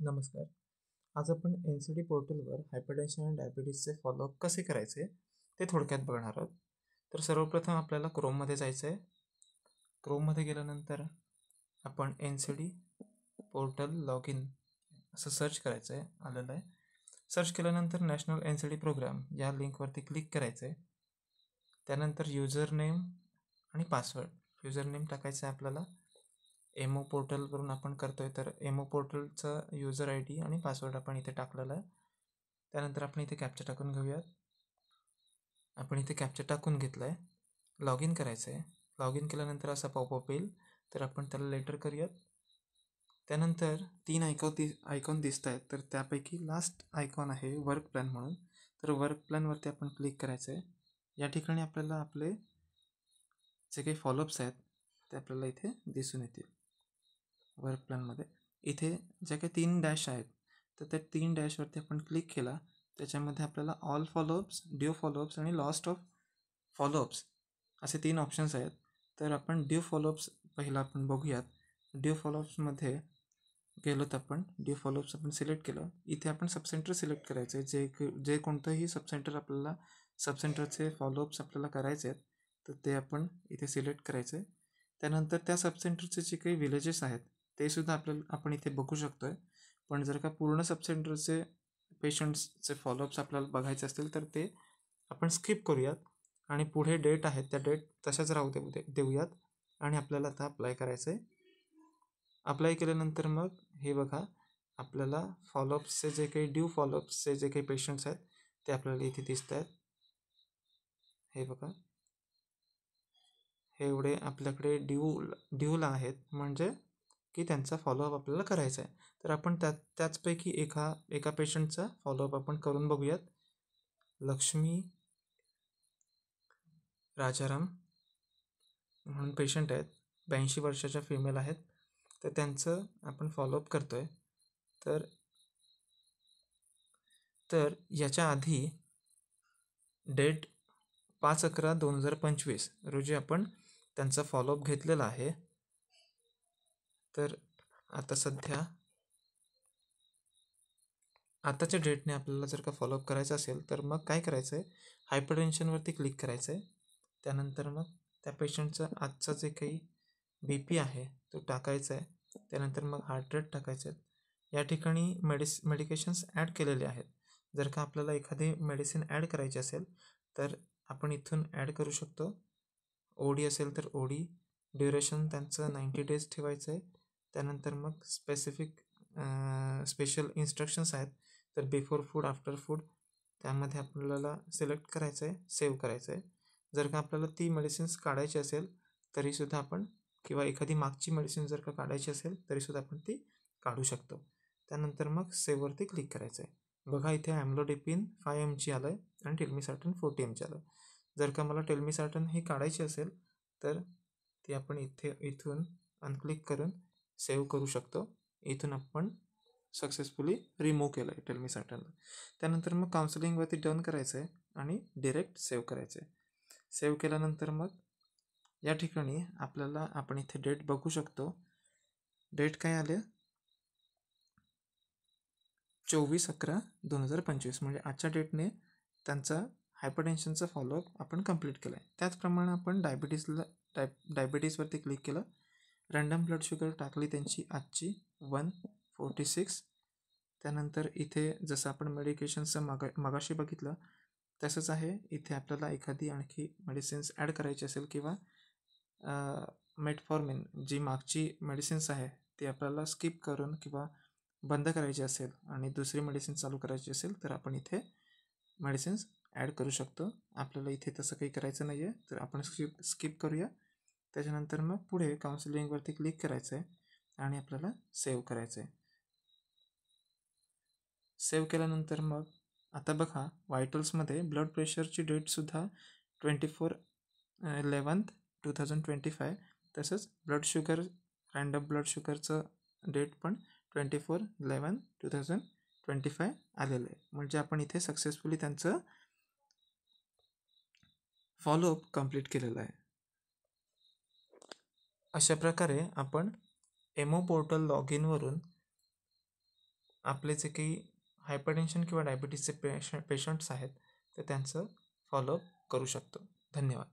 नमस्कार. आज आपण NCD पोर्टलवर हायपरटेन्शन आणि डायबिटीजचे फॉलोअप कसे करायचे ते थोडक्यात बघणार आहोत. तर सर्वप्रथम आपल्याला क्रोममध्ये जायचं आहे. क्रोममध्ये गेल्यानंतर आपण NCD पोर्टल लॉग इन असं सर्च करायचं आहे. आलेलं आहे. सर्च केल्यानंतर नॅशनल NCD प्रोग्राम या लिंकवरती क्लिक करायचं आहे. त्यानंतर युजर नेम आणि पासवर्ड. युजर नेम टाकायचं आहे आपल्याला. एमओ पोर्टलवरून आपण करतोय तर एमओ पोर्टलचा युजर ID आणि पासवर्ड आपण इथे टाकलेला आहे. त्यानंतर आपण इथे कॅप्चा टाकून घेऊयात. आपण इथे कॅप्चा टाकून घेतला आहे. लॉग इन करायचं आहे. लॉग इन केल्यानंतर असा पॉपअप येईल, तर आपण त्याला लेटर करूयात. त्यानंतर 3 आयकॉन दिसत आहेत, तर त्यापैकी लास्ट आयकॉन आहे वर्क प्लॅन म्हणून. तर वर्क प्लॅनवरती आपण क्लिक करायचं आहे. या ठिकाणी आपल्याला आपले जे काही फॉलोअप्स आहेत ते आपल्याला इथे दिसून येतील. वर्क प्लॅनमध्ये इथे ज्या काही 3 डॅश आहेत, तर त्या 3 डॅशवरती आपण क्लिक केला. त्याच्यामध्ये आपल्याला ऑल फॉलोअप्स, ड्यू फॉलोअप्स आणि लॉस्ट ऑफ फॉलोअप्स असे 3 ऑप्शन्स आहेत. तर आपण ड्यू फॉलोअप्स पहिला आपण बघूयात. ड्यू फॉलोअप्समध्ये गेलो तर आपण ड्यू फॉलोअप्स आपण सिलेक्ट केलं. इथे आपण सबसेंटर सिलेक्ट करायचं आहे. जे कोणतंही सबसेंटर आपल्याला सबसेंटरचे फॉलोअप्स आपल्याला करायचे आहेत, तर ते आपण इथे सिलेक्ट करायचं आहे. त्यानंतर त्या सबसेंटरचे जे काही विलेजेस आहेत ते सुद्धा आपण इथे बघू शकतो आहे. पण जर का पूर्ण सबसेंटरचे पेशंट्सचे फॉलोअप्स आपल्याला बघायचे असतील तर ते आपण स्किप करूयात आणि पुढे डेट आहेत त्या डेट तशाच राहू देऊयात आणि आपल्याला आता अप्लाय करायचं आहे. अप्लाय केल्यानंतर मग हे बघा, आपल्याला फॉलोअप्सचे जे काही ड्यू फॉलोअप्सचे जे काही पेशंट्स आहेत ते आपल्याला इथे दिसत आहेत. हे बघा, हे एवढे आपल्याकडे ड्यूला आहेत, म्हणजे की त्यांचा फॉलोअप आपल्याला करायचा आहे. तर आपण त्याचपैकी एका पेशंटचा फॉलोअप आपण करून बघूयात. लक्ष्मी राजाराम म्हणून पेशंट आहेत, 82 वर्षाच्या फिमेल आहेत. तर त्यांचं आपण फॉलोअप करतो आहे. तर याच्या आधी डेट 5/11/2025 रोजी आपण त्यांचा फॉलोअप घेतलेला आहे. तर आता सध्या आताच्या डेटने आपल्याला जर का फॉलोअप करायचं असेल तर मग काय करायचं आहे, हायपरटेन्शनवरती क्लिक करायचं आहे. त्यानंतर मग त्या पेशंटचं आजचा जे काही BP आहे तो टाकायचा आहे. त्यानंतर मग हार्ट रेट टाकायचे आहेत. या ठिकाणी मेडिकेशन्स ॲड केलेले आहेत. जर का आपल्याला एखादी मेडिसिन ॲड करायची असेल तर आपण इथून ॲड करू शकतो. OD असेल तर OD, ड्युरेशन त्यांचं 90 डेज ठेवायचं आहे. त्यानंतर मग स्पेशल इन्स्ट्रक्शन्स आहेत, तर बिफोर फूड, आफ्टर फूड त्यामध्ये आपल्याला सिलेक्ट करायचं आहे, सेव्ह करायचं आहे. जर का आपल्याला ती मेडिसिन्स काढायची असेल तरीसुद्धा आपण, किंवा एखादी मागची मेडिसिन जर का काढायची असेल तरीसुद्धा आपण ती काढू शकतो. त्यानंतर मग सेव्हवरती क्लिक करायचं आहे. बघा, इथे ॲम्लोडिपिन 5 mg आलं आहे आणि टेल्मिसार्टन 40 mg आलं. जर का मला टेल्मिसार्टन ही काढायची असेल तर ती आपण इथून अनक्लिक करून सेव्ह करू शकतो. इथून आपण सक्सेसफुली रिमूव्ह केलं आहे टेल्मिसार्टनला. त्यानंतर मग काउन्सिलिंगवरती डन करायचं आहे आणि डिरेक्ट सेव्ह करायचं आहे. सेव्ह केल्यानंतर मग या ठिकाणी आपण इथे डेट बघू शकतो. डेट काय आले, 24/11/2025, म्हणजे आजच्या डेटने त्यांचा हायपरटेन्शनचा फॉलोअप आपण कंप्लीट केला आहे. त्याचप्रमाणे आपण डायबिटीजवरती क्लिक केलं. रँडम ब्लड शुगर टाकली त्यांची आजची 146. त्यानंतर इथे जसं आपण मेडिकेशनचं मगाशी बघितलं तसंच आहे. इथे आपल्याला एखादी आणखी मेडिसिन्स ॲड करायची असेल किंवा मेटफॉर्मिन जी मागची मेडिसिन्स आहे ती आपल्याला स्किप करून किंवा बंद करायची असेल आणि दुसरी मेडिसिन चालू करायची असेल तर आपण इथे मेडिसिन्स ॲड करू शकतो. आपल्याला इथे तसं काही करायचं नाही आहे, तर आपण स्किप करूया. त्याच्यानंतर मग पुढे काउन्सिलिंगवरती क्लिक करायचं आहे आणि आपल्याला सेव्ह करायचं आहे. सेव्ह केल्यानंतर मग आता बघा, व्हायटल्समध्ये ब्लड प्रेशरची डेटसुद्धा 24/11/2025, तसंच ब्लड शुगर, रँडम ब्लड शुगरचं डेट पण 24/11/2025 आलेलं आहे. म्हणजे आपण इथे सक्सेसफुली त्यांचं फॉलोअप कंप्लीट केलेलं आहे. अशा प्रकारे आपण एमओ पोर्टल लॉग इनवरून आपले जे काही हायपरटेन्शन किंवा डायबिटीसचे पेशंट्स आहेत ते त्यांचं फॉलोअप करू शकतो. धन्यवाद.